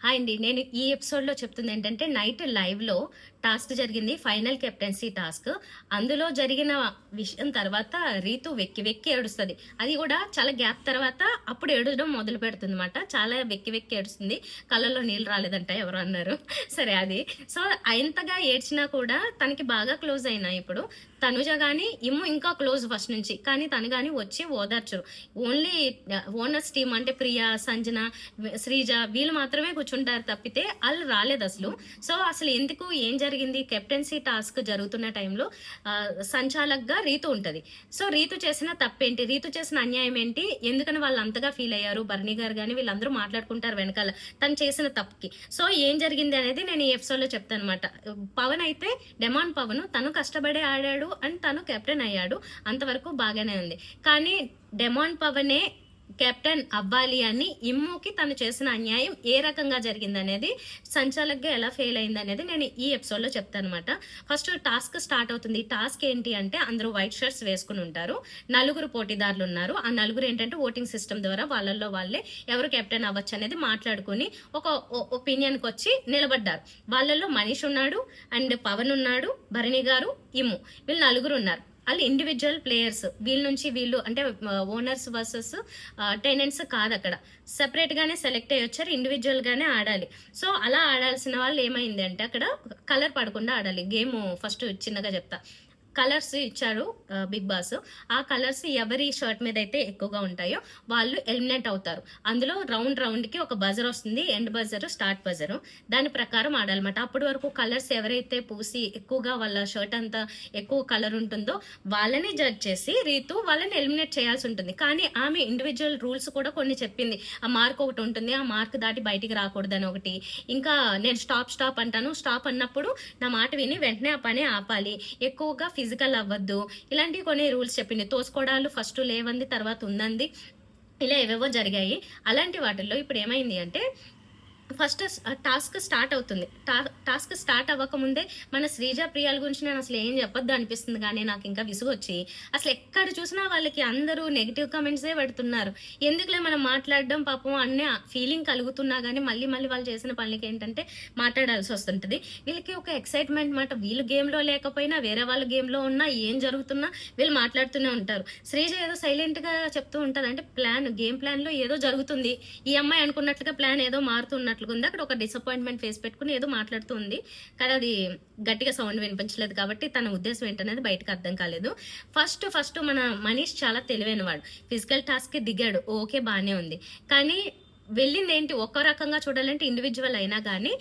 Hi అండి. నేను ఈ ఎపిసోడ్‌లో చెప్తుంది ఏంటంటే, నైట్ లైవ్‌లో టాస్క్ జరిగింది. Final captaincy task. అందులో జరిగిన విషయం తర్వాత రీతు వెక్కి వెక్కి ఏడుస్తది. అది గూడా చాలా గ్యాప్ తర్వాత అప్పుడు ఏడవడం మొదలుపెడుతుందన్నమాట. చాలా వెక్కి వెక్కి ఏడుస్తుంది. కళ్ళల్లో నీళ్ళు రాలేదంట ఎవరో అన్నారు. సరే అది. సో, ఎంతగా ఏడ్చినా కూడా తనకి బాగా క్లోజ్ అయినా ఇప్పుడు. తనుజ గాని, ఇమ్ము ఇంకా క్లోజ్ ఫస్ట్ నుంచి. కానీ తను గాని వచ్చి ఓదార్చరు. ఓన్లీ ఓనర్స్ టీమ్ అంటే ప్రియా, సంజన, శ్రీజ వీళ్ళు మాత్రమే కూర్చుంటారు తప్పితే ఆళ్ళు రాలేదసలు. సో, అసలు ఎందుకు ఏం జరిగింది కెప్టెన్సీ టాస్క్ జరుగుతున్న టైంలో సంచాలక్‌గా రీతు ఉంటది. సో, రీతు చేసిన తప్పేంటి? రీతు చేసిన అన్యాయం ఏంటి? ఎందుకని వాళ్ళు అంతగా ఫీల్ అయ్యారు? భరణి గారు గాని వీళ్ళందరూ మాట్లాడుకుంటారు వెనకాల. తను చేసిన తప్పుకి. సో, ఏం జరిగింది అనేది నేను ఈ ఎపిసోడ్‌లో చెప్తానన్నమాట. పవన్ అయితే డెమాన్ పవన్ తను కష్టపడి ఆడాడు అండ్ తను కెప్టెన్ అయ్యాడు. అంతవరకు బాగానే ఉంది. కానీ డెమాన్ పవనే కెప్టెన్ అవ్వాలి అని ఇమ్ముకి తను చేసిన అన్యాయం ఏ రకంగా జరిగిందనేది, సంచాలక్‌గా ఎలా ఫెయిల్ అయిందనేది నేను ఈ ఎపిసోడ్‌లో చెప్తానన్నమాట. ఫస్ట్ టాస్క్ స్టార్ట్ అవుతుంది. ఈ టాస్క్ ఏంటి అంటే అందరూ వైట్ షర్ట్స్ వేసుకొని ఉంటారు. నలుగురు పోటీదారులు ఉన్నారు. ఆ నలుగురు ఏంటంటే ఓటింగ్ సిస్టమ్ ద్వారా వాళ్ళల్లో వాళ్ళే ఎవరు కెప్టెన్ అవ్వచ్చు అనేది మాట్లాడుకొని ఒక ఒపీనియన్‌కి వచ్చి నిలబడ్డారు. వాళ్ళల్లో మనీష్ ఉన్నాడు అండ్ పవన్ ఉన్నాడు, భరణి గారు, ఇమ్ము వీళ్ళు నలుగురు ఉన్నారు. ఆళ్ళు ఇండివిడ్యువల్ ప్లేయర్స్. వీళ్ళ నుంచి వీళ్ళు అంటే ఓనర్స్ వర్సెస్ టెనెంట్స్ కాదక్కడ. సెపరేట్ గానే సెలెక్ట్ అయ్యొచ్చారు. ఇండివిడ్యువల్ గానే ఆడాలి. సో, అలా ఆడాల్సిన వాళ్ళు ఏమైంది అంటే అక్కడ కలర్ పడకుండా ఆడాలి. గేమ్ ఫస్ట్ చిన్నగా చెప్తా. కలర్స్ ఇచ్చారు బిగ్ బాస్. ఆ కలర్స్ ఎవరి షర్ట్ మీద అయితే ఎక్కువగా ఉంటాయో వాళ్ళు ఎలిమినేట్ అవుతారు. అందులో రౌండ్‌కి ఒక బజర్ వస్తుంది. End buzzer, start buzzer. దాని ప్రకారం ఆడాలన్నమాట. అప్పటి వరకు కలర్స్ ఎవరైతే పూసి ఎక్కువగా వాళ్ళ షర్ట్ అంతా ఎక్కువ కలర్ ఉంటుందో వాళ్ళని జడ్జ్ చేసి రీతు వాళ్ళని ఎలిమినేట్ చేయాల్సి ఉంటుంది. కానీ ఆమె ఇండివిడ్యువల్ రూల్స్ కూడా కొన్ని చెప్పింది. ఆ మార్క్ ఒకటి ఉంటుంది. ఆ మార్క్ దాటి బయటికి రాకూడదని ఒకటి. ఇంకా నేను స్టాప్ అంటాను. స్టాప్ అన్నప్పుడు నా మాట విని వెంటనే ఆ పని ఆపాలి. ఎక్కువగా ఫిజికల్ అవ్వద్దు. ఇలాంటివి కొన్ని రూల్స్ చెప్పింది. తోసుకోవడాలు ఫస్ట్ లేవంది, తర్వాత ఉందంది. ఇలా ఏవేవో జరిగాయి. అలాంటి వాటిల్లో ఇప్పుడు ఏమైంది అంటే ఫస్ట్ టాస్క్ స్టార్ట్ అవుతుంది. టాస్క్ స్టార్ట్ అవ్వకముందే మన శ్రీజ ప్రియాల గురించి నేను అసలు ఏం చెప్పొద్దు అనిపిస్తుంది. కానీ నాకు ఇంకా విసుగొచ్చి అసలు ఎక్కడ చూసినా వాళ్ళకి అందరూ నెగిటివ్ కామెంట్సే పెడుతున్నారు. ఎందుకులే మనం మాట్లాడడం పాపం అనే ఫీలింగ్ కలుగుతున్నా కానీ మళ్ళీ వాళ్ళు చేసిన పనులకి ఏంటంటే మాట్లాడాల్సి వస్తుంటది. వీళ్ళకి ఒక ఎక్సైట్మెంట్ మాట. వీళ్ళు గేమ్లో లేకపోయినా వేరే వాళ్ళ గేమ్లో ఉన్నా ఏం జరుగుతున్నా వీళ్ళు మాట్లాడుతూనే ఉంటారు. శ్రీజ ఏదో సైలెంట్ గా చెప్తూ ఉంటారు. అంటే గేమ్ ప్లాన్ లో ఏదో జరుగుతుంది. ఈ అమ్మాయి అనుకున్నట్లుగా ప్లాన్ ఏదో మారుతున్నట్లుగా ఉంది. అక్కడ ఒక డిసప్పాయింట్మెంట్ ఫేస్ పెట్టుకుని ఏదో మాట్లాడుతూ ఉంది. కానీ అది గట్టిగా సౌండ్ వినిపించలేదు కాబట్టి తన ఉద్దేశం ఏంటనేది బయటకు అర్థం కాలేదు. ఫస్ట్ మన మనీష్ చాలా తెలివైన వాడు. ఫిజికల్ టాస్క్ దిగాడు. ఓకే, బానే ఉంది. కానీ వెళ్ళింది ఏంటి ఒక్క రకంగా చూడాలంటే ఇండివిజువల్ అయినా కానీ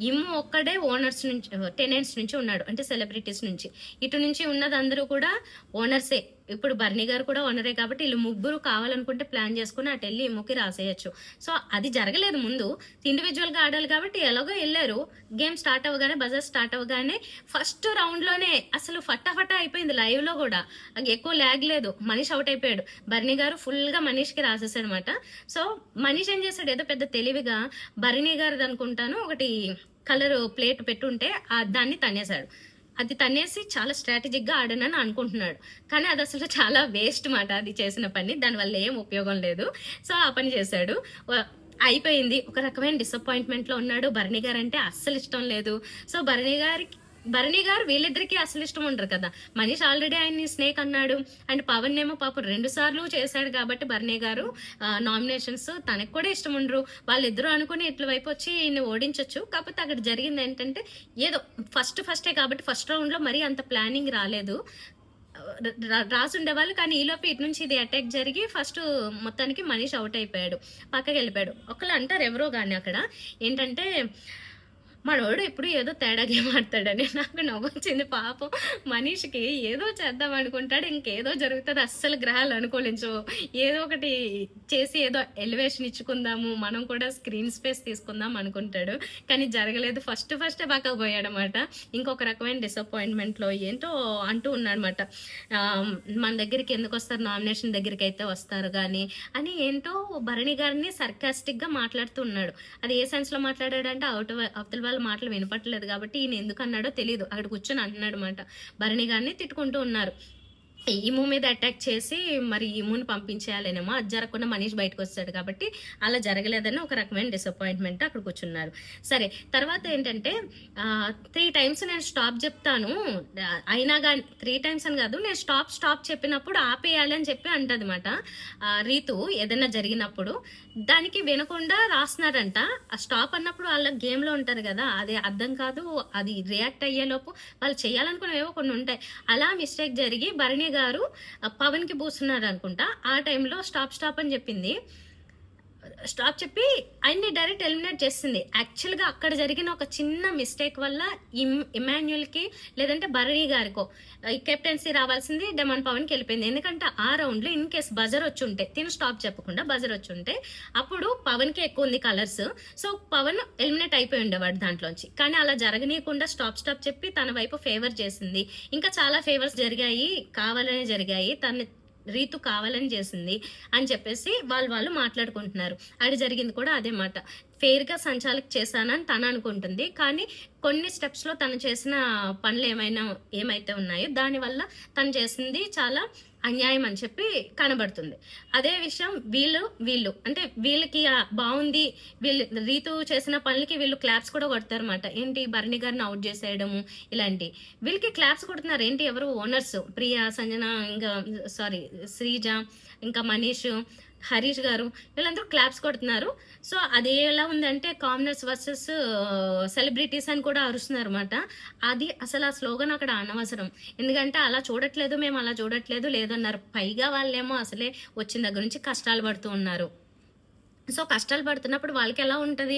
ఇమ్ము ఒక్కడే ఓనర్స్ నుంచి, టెనెంట్స్ నుంచి ఉన్నాడు. అంటే సెలబ్రిటీస్ నుంచి. ఇటు నుంచి ఉన్నది అందరూ కూడా ఓనర్సే. ఇప్పుడు భరణి గారు కూడా ఓనరే కాబట్టి వీళ్ళు ముగ్గురు కావాలనుకుంటే ప్లాన్ చేసుకుని అటు వెళ్ళి ఇమ్ముకి రాసేయచ్చు. సో, అది జరగలేదు ముందు. ఇండివిజువల్ గా ఆడాలి కాబట్టి ఎలాగో వెళ్ళారు. గేమ్ స్టార్ట్ అవ్వగానే, బజర్ స్టార్ట్ అవ్వగానే ఫస్ట్ రౌండ్ లోనే అసలు ఫటాఫటా అయిపోయింది. లైవ్ లో కూడా ఎక్కువ ల్యాగ్ లేదు. మనీష్ అవుట్ అయిపోయాడు. భరణి గారు ఫుల్ గా మనీష్ కి రాసేసాడు అనమాట. సో, మనీష్ ఏం చేశాడు, ఏదో పెద్ద తెలివిగా భరణి గారిది అనుకుంటాను ఒకటి కలర్ ప్లేట్ పెట్టుంటే దాన్ని తన్నేశాడు. అది తన్నేసి చాలా స్ట్రాటజిక్ గా ఆడనని అనుకుంటున్నాడు. కానీ అది అసలు చాలా వేస్ట్ మాట అది చేసిన పని. దానివల్ల ఏం ఉపయోగం లేదు. సో, ఆ పని చేశాడు. అయిపోయింది. ఒక రకమైన డిసప్పాయింట్మెంట్ లో ఉన్నాడు. భరణి గారు అంటే అస్సలు ఇష్టం లేదు. సో, భరణి గారు వీళ్ళిద్దరికి అసలు ఇష్టం ఉండరు కదా. మనీష్ ఆల్రెడీ ఆయన్ని స్నేక్ అన్నాడు. అండ్ పవన్ ఏమో పాపం 2 సార్లు చేశాడు కాబట్టి భరణి గారు నామినేషన్స్ తనకు కూడా ఇష్టం ఉండరు. వాళ్ళిద్దరూ అనుకుని ఇట్ల వైపు వచ్చి ఈయన్ని ఓడించొచ్చు. కాకపోతే అక్కడ జరిగింది ఏంటంటే ఏదో ఫస్టే కాబట్టి ఫస్ట్ రౌండ్ లో మరీ అంత ప్లానింగ్ రాలేదు. రాసుండేవాళ్ళు. కానీ ఈలోపు ఇటు నుంచి ఇది అటాక్ జరిగి ఫస్ట్ మొత్తానికి మనీష్ అవుట్ అయిపోయాడు. పక్కకి వెళ్ళిపోయాడు. ఒకళ్ళు అంటారు ఎవరో కానీ అక్కడ ఏంటంటే మనోడు ఎప్పుడు ఏదో తేడా గేమ్ ఆడతాడని. నాకు నవ్వొచ్చింది. పాపం మనీష్కి ఏదో చేద్దాం అనుకుంటాడు, ఇంకేదో జరుగుతుంది. అస్సలు గ్రహాలు అనుకూలించవు. ఏదో ఒకటి చేసి ఏదో ఎలివేషన్ ఇచ్చుకుందాము, మనం కూడా స్క్రీన్ స్పేస్ తీసుకుందాం అనుకుంటాడు. కానీ జరగలేదు. ఫస్టే పక్కకు పోయాడనమాట. ఇంకొక రకమైన డిసప్పాయింట్మెంట్లో ఏంటో అంటూ ఉన్నాడనమాట. మన దగ్గరికి ఎందుకు వస్తారు, నామినేషన్ దగ్గరికి అయితే వస్తారు కానీ అని ఏంటో భరణి గారిని సర్కాస్టిక్గా మాట్లాడుతూ ఉన్నాడు. అది ఏ సెన్స్లో మాట్లాడాడంటే అవతల వాళ్ళ మాటలు వినపట్టలేదు కాబట్టి ఈయన ఎందుకు అన్నాడో తెలియదు. అక్కడ కూర్చొని అంటున్నాడు అనమాట. భరణి గారిని తిట్టుకుంటూ ఉన్నారు. ఈము మీద అటాక్ చేసి మరి ఈముని పంపించేయాలనేమో, అది జరగకుండా మనీష్ బయటకొస్తాడు కాబట్టి అలా జరగలేదని ఒక రకమైన డిసప్పాయింట్‌మెంట్ అక్కడ కూర్చున్నారు. సరే తర్వాత ఏంటంటే 3 టైమ్స్ నేను స్టాప్ చెప్తాను. అయినా గాని 3 టైమ్స్ అని కాదు, నేను స్టాప్ చెప్పినప్పుడు ఆపేయాలి అని చెప్పి అంటదన్నమాట రీతు ఏదైనా జరిగినప్పుడు. దానికి వినకుండా రాస్తున్నాడంట. ఆ స్టాప్ అన్నప్పుడు వాళ్ళ గేమ్‌లో ఉంటారు కదా! అది అర్థం కాదు. అది రియాక్ట్ అయ్యేలోపు వాళ్ళు చేయాలనుకున్నవేవో కొన్ని ఉంటాయి. అలా మిస్టేక్ జరిగి భరణి గారు పవన్‌కి పూస్తున్నారనుకుంటా. ఆ టైంలో స్టాప్ అని చెప్పింది. స్టాప్ చెప్పి ఆయన్ని డైరెక్ట్ ఎలిమినేట్ చేసింది. యాక్చువల్‌గా అక్కడ జరిగిన ఒక చిన్న మిస్టేక్ వల్ల ఇమాన్యుయల్‌కి లేదంటే భరణి గారికో ఈ కెప్టెన్సీ రావాల్సింది డెమాన్ పవన్‌కి వెళ్ళిపోయింది. ఎందుకంటే ఆ రౌండ్‌లో ఇన్ కేస్ బజర్ వచ్చుంటే, తిను స్టాప్ చెప్పకుండా బజర్ వచ్చుంటే అప్పుడు పవన్‌కి ఎక్కువ ఉంది కలర్స్. సో పవన్ ఎలిమినేట్ అయిపోయి ఉండేవాడు దాంట్లోంచి. కానీ అలా జరగనీయకుండా స్టాప్ చెప్పి తన వైపు ఫేవర్ చేసింది. ఇంకా చాలా ఫేవర్స్ జరిగాయి, కావాలనే జరిగాయి. రీతు కావాలని చేసింది అని చెప్పేసి వాళ్ళు మాట్లాడుకుంటున్నారు. అది జరిగింది కూడా అదే మాట. ఫెయిర్‌గా సంచాలక్ చేశానని తను అనుకుంటుంది. కానీ కొన్ని స్టెప్స్‌లో తను చేసిన పనులు ఏమైతే ఉన్నాయో దానివల్ల తను చేసింది చాలా అన్యాయం అని చెప్పి కనబడుతుంది. అదే విషయం వీళ్ళు అంటే వీళ్ళకి బావుంది. వీళ్ళు రీతు చేసిన పనులకి వీళ్ళు క్లాప్స్ కూడా కొడతారన్నమాట. ఏంటి భరణి గారిని ఔట్ చేసేయడము ఇలాంటివి. వీళ్ళకి క్లాప్స్ కొడుతున్నారు. ఏంటి ఎవరు ఓనర్స్ ప్రియా, సంజన, ఇంకా శ్రీజ, ఇంకా మనీష్, హరీష్ గారు వీళ్ళందరూ క్లాప్స్ కొడుతున్నారు. సో అది ఎలా ఉందంటే కామనర్స్ వర్సెస్ సెలబ్రిటీస్ అని కూడా అరుస్తున్నారు అనమాట. అది అసలు ఆ స్లోగన్ అక్కడ అనవసరం. ఎందుకంటే అలా చూడట్లేదు, మేము అలా చూడట్లేదు లేదన్నారు. పైగా వాళ్ళేమో అసలే వచ్చిన దగ్గర నుంచి కష్టాలు పడుతూ ఉన్నారు. సో కష్టాలు పడుతున్నప్పుడు వాళ్ళకి ఎలా ఉంటుంది,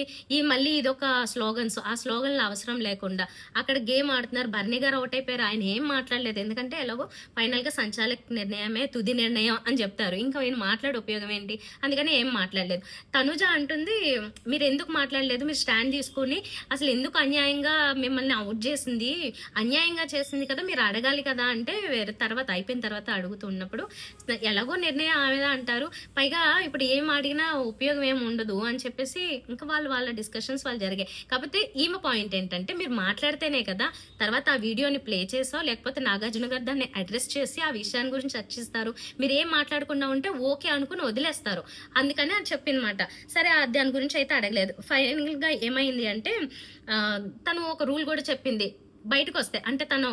మళ్ళీ ఇదొక స్లోగన్స్. ఆ స్లోగన్లు అవసరం లేకుండా అక్కడ గేమ్ ఆడుతున్నారు. భరణి గారు అవుట్ అయిపోయారు. ఆయన ఏం మాట్లాడలేదు. ఎందుకంటే ఎలాగో ఫైనల్గా సంచాలక నిర్ణయమే తుది నిర్ణయం అని చెప్తారు. ఇంకా ఆయన మాట్లాడే ఉపయోగం ఏంటి, అందుకని ఏం మాట్లాడలేదు. తనుజ అంటుంది, మీరు ఎందుకు మాట్లాడలేదు, మీరు స్టాండ్ తీసుకుని అసలు ఎందుకు అన్యాయంగా మిమ్మల్ని అవుట్ చేసింది, అన్యాయంగా చేసింది కదా, మీరు అడగాలి కదా అంటే వేరే తర్వాత అయిపోయిన తర్వాత అడుగుతున్నప్పుడు ఎలాగో నిర్ణయం ఆమెదా అంటారు. పైగా ఇప్పుడు ఏం అడిగినా ఉపయోగం ఏమి ఉండదు అని చెప్పేసి ఇంకా వాళ్ళ డిస్కషన్స్ వాళ్ళు జరిగాయి. కాకపోతే ఈమె పాయింట్ ఏంటంటే, మీరు మాట్లాడితేనే కదా తర్వాత ఆ వీడియోని ప్లే చేసో లేకపోతే నాగార్జున గారు దాన్ని అడ్రస్ చేసి ఆ విషయాన్ని గురించి చర్చిస్తారు. మీరు ఏం మాట్లాడకుండా ఉంటే ఓకే అనుకుని వదిలేస్తారు. అందుకని అని చెప్పినమాట. సరే దాని గురించి అయితే అడగలేదు. ఫైనల్ గా ఏమైంది అంటే తను ఒక రూల్ కూడా చెప్పింది. బయటకు వస్తే అంటే తను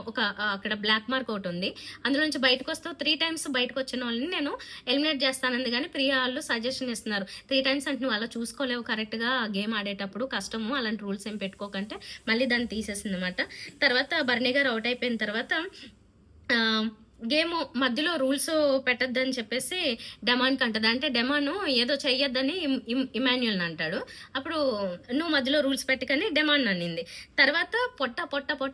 అక్కడ బ్లాక్ మార్క్ ఒకటి ఉంది, అందులో నుంచి బయటకు వస్తే 3 టైమ్స్ బయటకు వచ్చిన వాళ్ళని నేను ఎలిమినేట్ చేస్తానంది. కానీ ప్రియా వాళ్ళు సజెషన్ ఇస్తున్నారు, 3 టైమ్స్ అంటే నువ్వు అలా చూసుకోలేవు కరెక్ట్గా గేమ్ ఆడేటప్పుడు, కష్టము, అలాంటి రూల్స్ ఏం పెట్టుకోకంటే మళ్ళీ దాన్ని తీసేసింది అనమాట. తర్వాత భరణి గారు అవుట్ అయిపోయిన తర్వాత గేమ్ మధ్యలో రూల్స్ పెట్టద్దని చెప్పేసి డెమాన్కి అంటది. అంటే డెమాను ఏదో చెయ్యొద్దని ఇమాన్యుయల్ని అంటాడు. అప్పుడు నువ్వు మధ్యలో రూల్స్ పెట్టకని డెమాన్ అనింది. తర్వాత పొట్ట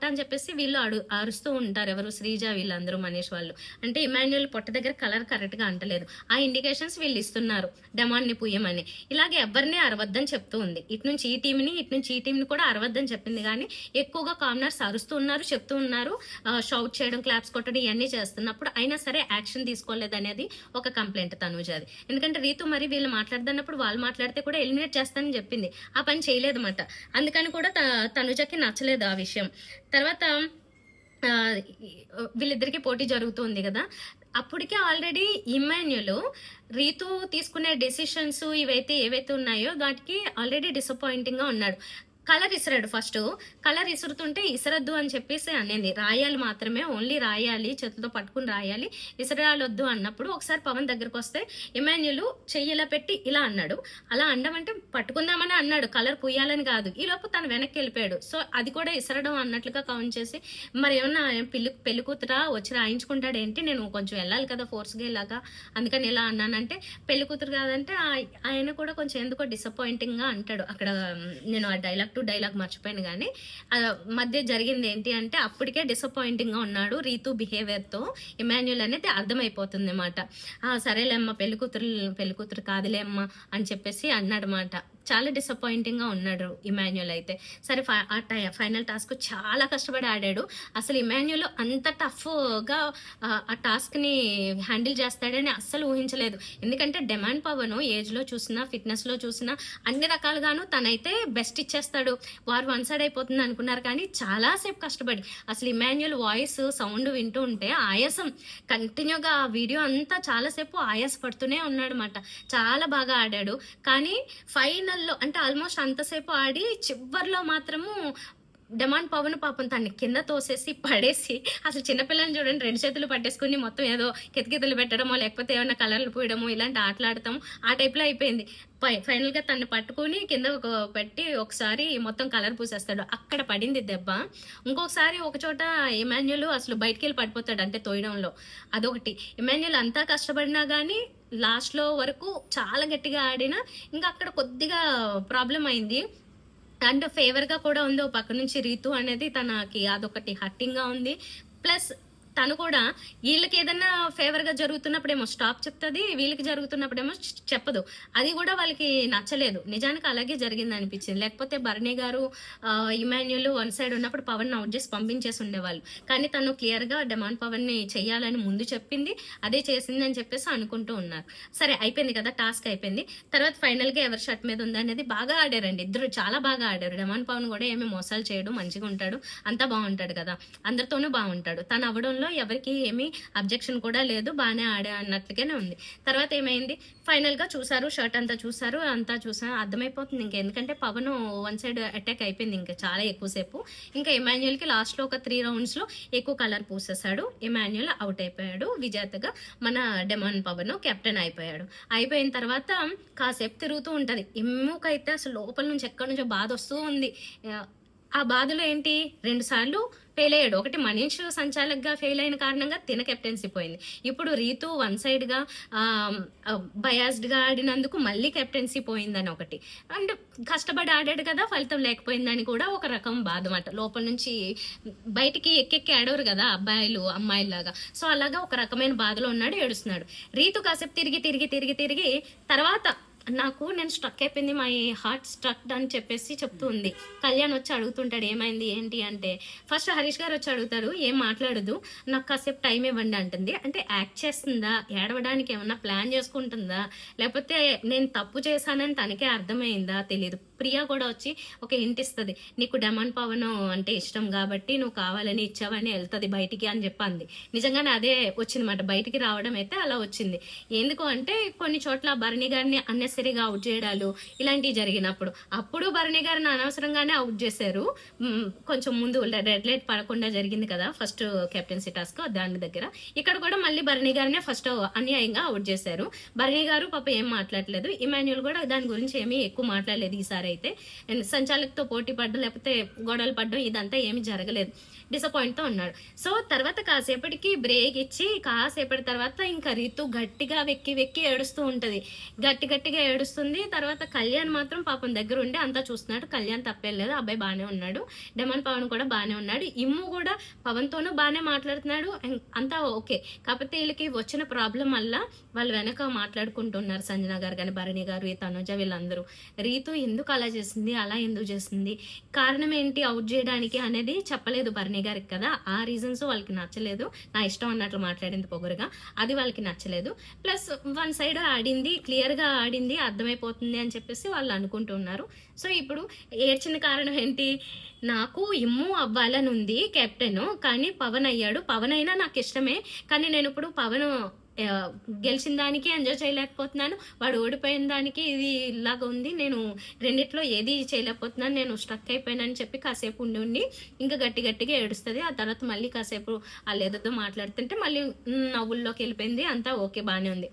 అని చెప్పేసి వీళ్ళు అరుస్తూ ఉంటారు. ఎవరు, శ్రీజ, వీళ్ళందరూ మనీష్ వాళ్ళు. అంటే ఇమాన్యుయల్ పొట్ట దగ్గర కలర్ కరెక్ట్గా అంటలేదు. ఆ ఇండికేషన్స్ వీళ్ళు ఇస్తున్నారు డెమాన్ని పుయ్యమని. ఇలాగే ఎవరిని అరవద్దని చెప్తూ ఉంది. ఇటు నుంచి ఈ టీంని కూడా అరవద్దని చెప్పింది. కానీ ఎక్కువగా కామనర్స్ అరుస్తూ ఉన్నారు, చెప్తూ ఉన్నారు, షౌట్ చేయడం, క్లాప్స్ కొట్టడం ఇవన్నీ చేస్తున్నప్పుడు అయినా సరే యాక్షన్ తీసుకోలేదు అనేది ఒక కంప్లైంట్ తనుజాది. ఎందుకంటే రీతు మరి వీళ్ళు మాట్లాడుతున్నప్పుడు వాళ్ళు మాట్లాడితే కూడా ఎలిమినేట్ చేస్తానని చెప్పింది, ఆ పని చేయలేదు అన్నమాట. అందుకని కూడా తనుజకి నచ్చలేదు ఆ విషయం. తర్వాత వీళ్ళిద్దరికి పోటీ జరుగుతుంది కదా, అప్పటికే ఆల్రెడీ ఇమాన్యుల్ రీతు తీసుకునే డెసిషన్స్ ఏవైతే ఉన్నాయో వాటికి ఆల్రెడీ డిసప్పాయింటింగ్ గా ఉన్నాడు. కలర్ ఇసరాడు. ఫస్ట్ కలర్ ఇసురుతుంటే ఇసరద్దు అని చెప్పేసి అనేది, రాయాలి మాత్రమే, ఓన్లీ రాయాలి, చేతితో పట్టుకుని రాయాలి, ఇసరాలొద్దు అన్నప్పుడు ఒకసారి పవన్ దగ్గరకు వస్తే ఇమాన్యుల్ చెయ్యిలా పెట్టి ఇలా అన్నాడు. అలా అండమంటే పట్టుకుందామని అన్నాడు, కలర్ పుయ్యాలని కాదు. ఈ లోపు తను వెనక్కి వెళ్ళిపోయాడు. సో అది కూడా ఇసరడం అన్నట్లుగా కౌంట్ చేసి మరి ఏమన్నా పెళ్లి కూతురా వచ్చి రాయించుకుంటాడు ఏంటి, నేను కొంచెం వెళ్ళాలి కదా ఫోర్స్గా ఇలాగా, అందుకని ఇలా అన్నానంటే పెళ్లి కూతురు కాదంటే ఆయన కూడా కొంచెం ఎందుకో డిసప్పాయింటింగ్ గా అంటాడు. అక్కడ నేను ఆ డైలాగ్ మర్చిపోయాను. కానీ మధ్య జరిగింది ఏంటి అంటే అప్పటికే డిసప్పాయింటింగ్ గా ఉన్నాడు రీతు బిహేవియర్ తో. ఇమాన్యుయల్ అనేది అర్థమైపోతుంది అన్నమాట. సరేలేమ్మా పెళ్లి కూతురు కాదులే అమ్మా అని చెప్పేసి అన్నాడనమాట. చాలా డిసప్పాయింటింగ్ గా ఉన్నాడు ఇమాన్యుయల్ అయితే. సరే ఫైనల్ టాస్క్ చాలా కష్టపడి ఆడాడు. అసలు ఇమాన్యుయల్ అంత టఫ్ గా ఆ టాస్క్ ని హ్యాండిల్ చేస్తాడని అస్సలు ఊహించలేదు. ఎందుకంటే డెమాన్ పవన్ ఏజ్ లో చూసినా, ఫిట్నెస్ లో చూసినా అన్ని రకాలుగాను తనైతే బెస్ట్ ఇచ్చేస్తాడు. చేస్తున్నాడు, వారు వన్ సైడ్ అయిపోతుంది అనుకున్నారు. కానీ చాలా సేపు కష్టపడి అసలు ఇమాన్యుయల్ వాయిస్ సౌండ్ వింటూ ఉంటే ఆయాసం కంటిన్యూగా ఆ వీడియో అంతా చాలా సేపు ఆయాస పడుతూనే ఉన్నాడనమాట. చాలా బాగా ఆడాడు. కానీ ఫైనల్‌లో అంటే ఆల్మోస్ట్ అంతసేపు ఆడి చివర్లో మాత్రము డెమాన్ పవన్ పాపం తన్ని కింద తోసేసి, పడేసి అసలు చిన్న పిల్లల్ని చూడండి 2 చేతులు పట్టేసుకొని మొత్తం ఏదో కితకితలు పెట్టడమో, లేకపోతే ఏమన్నా కలర్లు పూయడమో ఇలాంటి ఆటలాడతాం. ఆ టైప్‌లో అయిపోయింది. ఫైనల్‌గా తన్ని పట్టుకొని కింద పెట్టి ఒకసారి మొత్తం కలర్ పూసేస్తాడు. అక్కడ పడింది దెబ్బ. ఇంకొకసారి ఒక చోట ఇమాన్యుయల్ అసలు బయటికెళ్ళి పడిపోతాడు అంటే తోయడంలో. అదొకటి. ఇమాన్యుయల్ అంతా కష్టపడినా గానీ లాస్ట్‌లో వరకు చాలా గట్టిగా ఆడినా ఇంకా అక్కడ కొద్దిగా ప్రాబ్లమ్ అయింది. అండ్ ఫేవర్‌గా కూడా ఉంది. ఓ పక్క నుంచి రీతు అనేది తనకి అదొకటి హర్టింగ్‌గా ఉంది. ప్లస్ తను కూడా ఈళ్ళకేదన్నా ఫేవర్‌గా జరుగుతున్నప్పుడేమో స్టాప్ చెప్తది. వీళ్ళకి జరుగుతున్నప్పుడేమో చెప్పదు. అది గూడా వాళ్ళకి నచ్చలేదు. నిజానికి అలాగే జరిగిందనిపిచ్చింది. లేకపోతే భరణి గారు ఇమాన్యుయల్ వన్ సైడ్ ఉన్నప్పుడు పవన్‌ని ఔట్ జేసి పంపించేసి ఉండేవాళ్ళు. కానీ తను క్లియర్‌గా డెమాన్ పవన్‌ని చెయ్యాలని ముందు చెప్పింది. అదే చేసిందని చెప్పేసి అనుకుంటూ ఉన్నారు. సరే అయిపోయింది కదా! టాస్క్ అయిపోయింది. తర్వాత ఫైనల్‌గా ఎవరి షర్ట్ మీద ఉందనేది బాగా ఆడారండి. ఇద్దరు చాలా బాగా ఆడారు. డెమాన్ పవన్ గూడా ఏమి మోసాలు చేయడు. మంచిగుంటాడు. అంతా బావుంటాడు కదా! అందరితోనూ బావుంటాడు. తను అవ్వడంలో ఎవరికీ ఏమీ అబ్జెక్షన్ కూడా లేదు. బానే ఆడా అన్నట్లుగానే ఉంది. తర్వాత ఏమైంది? ఫైనల్‌గా చూసారు. షర్ట్ అంతా చూసారు. అంతా చూసా అర్థమైపోతుంది ఇంక. ఎందుకంటే పవన్ వన్ సైడ్ అటాక్ అయిపోయింది ఇంక చాలా ఎక్కువ సేపు. ఇంకా ఇమాన్యుయల్‌కి లాస్ట్‌లో ఒక 3 రౌండ్స్‌లో ఎక్కువ కలర్ పూసేసాడు. ఇమాన్యుయల్ ఔట్ అయిపోయాడు. విజేతగా మన డెమాన్ పవన్ కెప్టెన్ అయిపోయాడు. అయిపోయిన తర్వాత కాసేపు తిరుగుతూ ఉంటది. ఇమ్ముకైతే అసలు లోపల నుంచి ఎక్కడి నుంచో బాధొస్తూ ఉంది. ఆ బాధలో ఏంటి 2 సార్లు ఫెయిల్ అయ్యాడు. ఒకటి మనీష్ సంచాలక్‌గా ఫెయిల్ అయిన కారణంగా తిన కెప్టెన్సీ పోయింది. ఇప్పుడు రీతు వన్ సైడ్‌గా బయాస్డ్‌గా ఆడినందుకు మళ్ళీ కెప్టెన్సీ పోయిందని ఒకటి. అండ్ కష్టపడి ఆడాడు కదా! ఫలితం లేకపోయిందని కూడా ఒక రకం బాధ మాట. లోపల నుంచి బయటికి ఎక్కెక్కి ఆడవరు కదా! అబ్బాయిలు, అమ్మాయిల్లాగా. సో, అలాగా ఒక రకమైన బాధలో ఉన్నాడు, ఏడుస్తున్నాడు. రీతు కాసేపు తిరిగి తర్వాత నేను స్ట్రక్ అయిపోయింది. మై హార్ట్ స్ట్రక్డ్ అని చెప్పేసి చెప్తూ ఉంది. కళ్యాణ్ వచ్చి అడుగుతుంటాడు ఏమైంది ఏంటి అంటే, ఫస్ట్ హరీష్ గారు వచ్చి అడుగుతారు, ఏం మాట్లాడదు, నాకు కాసేపు టైం ఇవ్వండి అంటుంది. అంటే యాక్ట్ చేస్తుందా, ఏడవడానికి ఏమన్నా ప్లాన్ చేసుకుంటుందా, లేకపోతే నేను తప్పు చేశానని తనకే అర్థమైందా తెలియదు. ప్రియా కూడా వచ్చి ఒక హింట్ ఇస్తుంది, నీకు డెమాన్ పవన్ అంటే ఇష్టం కాబట్టి నువ్వు కావాలని ఇచ్చావని వెళ్తుంది బయటికి అని చెప్పింది. నిజంగానే అదే వచ్చిందన్నమాట. బయటికి రావడం అయితే అలా వచ్చింది. ఎందుకు అంటే కొన్ని చోట్ల భరణి గారిని అన్నెసరీగా అవుట్ చేయడాలు ఇలాంటివి జరిగినప్పుడు, అప్పుడు భరణి గారిని అనవసరంగానే అవుట్ చేశారు. కొంచెం ముందు రెడ్ లైట్ పడకుండా జరిగింది కదా ఫస్ట్ కెప్టెన్సీ టాస్క్, దాని దగ్గర ఇక్కడ కూడా మళ్ళీ భరణి గారినే ఫస్ట్ అన్యాయంగా అవుట్ చేశారు. భరణి గారు పాప ఏం మాట్లాడలేదు. ఇమాన్యుయల్ కూడా దాని గురించి ఏమీ ఎక్కువ మాట్లాడలేదు. ఈసారి అయితే సంచాలకుతో పోటీ పడ్డం లేకపోతే గొడవలు పడ్డం ఇదంతా ఏమీ జరగలేదు. డిసప్పాయింట్‌తో ఉన్నాడు. సో, తర్వాత కాసేపటికి బ్రేక్ ఇచ్చి కాసేపటి తర్వాత ఇంకా రీతు గట్టిగా వెక్కి ఏడుస్తూ ఉంటది. గట్టిగా ఏడుస్తుంది. తర్వాత కళ్యాణ్ మాత్రం పాపం దగ్గరుండి అంతా చూస్తున్నాడు. కళ్యాణ్ తప్పేం లేదు. అబ్బాయి బానే ఉన్నాడు. డెమాన్ పవన్ కూడా బానే ఉన్నాడు. ఇమ్ము కూడా పవన్‌తోనూ బానే మాట్లాడుతున్నాడు. అంతా ఓకే. కాకపోతే వీళ్ళకి వచ్చిన ప్రాబ్లమ్ వల్ల వాళ్ళు వెనక మాట్లాడుకుంటున్నారు. సంజన గారు గాని, భరణి గారు, ఈ తనుజ వీళ్ళందరూ. రీతు ఎందుకు అలా చేసింది, అలా ఎందుకు చేసింది, కారణం ఏంటి అవుట్ చేయడానికి అనేది చెప్పలేదు భరణి గారికి కదా. ఆ రీజన్స్ వాళ్ళకి నచ్చలేదు. నా ఇష్టం అన్నట్లు మాట్లాడింది పొగరుగా, అది వాళ్ళకి నచ్చలేదు. ప్లస్ వన్ సైడ్ ఆడింది, క్లియర్‌గా ఆడింది, అర్థమైపోతుంది అని చెప్పేసి వాళ్ళు అనుకుంటున్నారు. సో, ఇప్పుడు ఏడ్చిన కారణం ఏంటి, నాకు ఇమ్ము అవ్వాలని ఉంది కెప్టెన్, కానీ పవన్ అయ్యాడు. పవన్ అయినా నాకు ఇష్టమే, కానీ నేను ఇప్పుడు పవన్ గెలిచిన దానికి ఎంజాయ్ చేయలేకపోతున్నాను, వాడు ఓడిపోయిన దానికి ఇది ఇలాగ ఉంది, నేను రెండిట్లో ఏది చేయలేకపోతున్నాను, నేను స్ట్రక్ అయిపోయానని చెప్పి కాసేపు ఉండి ఇంకా గట్టిగా ఏడుస్తుంది. ఆ తర్వాత మళ్ళీ కాసేపు వాళ్ళు ఏదో మాట్లాడుతుంటే మళ్ళీ నవ్వుల్లోకి వెళ్ళిపోయింది. అంతా ఓకే బాగానే ఉంది.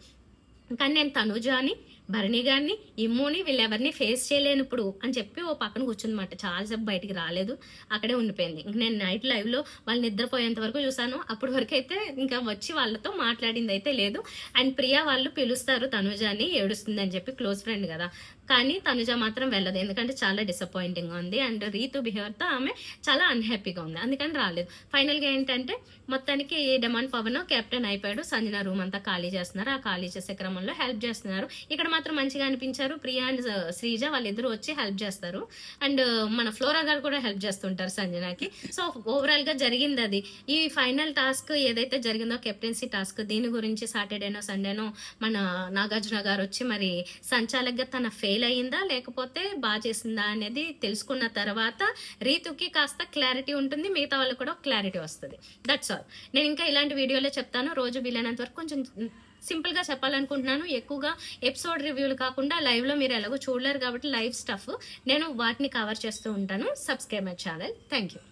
కానీ నేను తనుజాని, భరణి గారిని, ఇమ్ముని వీళ్ళెవరిని ఫేస్ చేయలేను ఇప్పుడు అని చెప్పి ఓ పక్కన కూర్చుందన్నమాట. చాలాసేపు బయటికి రాలేదు, అక్కడే ఉండిపోయింది. ఇంక నేను నైట్ లైవ్లో వాళ్ళు నిద్రపోయేంత వరకు చూసాను. అప్పటి వరకు అయితే ఇంకా వచ్చి వాళ్ళతో మాట్లాడింది అయితే లేదు. అండ్ ప్రియా వాళ్ళు పిలుస్తారు తనుజాని, ఏడుస్తుంది అని చెప్పి, క్లోజ్ ఫ్రెండ్ కదా. కానీ తనుజ మాత్రం వెళ్ళదు, ఎందుకంటే చాలా డిసప్పాయింటింగ్గా ఉంది. అండ్ రీతు బిహేవియర్తో ఆమె చాలా అన్హ్యాపీగా ఉంది, అందుకని రాలేదు. ఫైనల్గా ఏంటంటే మొత్తానికి డెమాన్ పవన్ కెప్టెన్ అయిపోయాడు. సంజన రూమ్ అంతా ఖాళీ చేస్తున్నారు. ఆ ఖాళీ చేసే క్రమంలో హెల్ప్ చేస్తున్నారు. ఇక్కడ మాత్రం మంచిగా అనిపించారు. ప్రియా అండ్ శ్రీజ వాళ్ళిద్దరూ వచ్చి హెల్ప్ చేస్తారు. అండ్ మన ఫ్లోరా గారు కూడా హెల్ప్ చేస్తుంటారు సంజనకి. సో, ఓవరాల్గా జరిగింది అది. ఈ ఫైనల్ టాస్క్ ఏదైతే జరిగిందో కెప్టెన్సీ టాస్క్, దీని గురించి సాటర్డేనో సండేనో మన నాగార్జున గారు వచ్చి మరి సంచాలకుగా తన ఫెయిల్ ఫెయిల్ అయ్యిందా లేకపోతే బాగా చేసిందా అనేది తెలుసుకున్న తర్వాత రీతుకి కాస్త క్లారిటీ ఉంటుంది, మిగతా వాళ్ళకి కూడా క్లారిటీ వస్తుంది. That's all. నేను ఇంకా ఇలాంటి వీడియోలో చెప్తాను. రోజు వీలైనంత వరకు కొంచెం సింపుల్గా చెప్పాలనుకుంటున్నాను. ఎక్కువగా ఎపిసోడ్ రివ్యూలు కాకుండా లైవ్లో మీరు ఎలాగో చూడలేరు కాబట్టి లైవ్ స్టఫ్ నేను వాటిని కవర్ చేస్తూ ఉంటాను. Subscribe my channel. Thank you.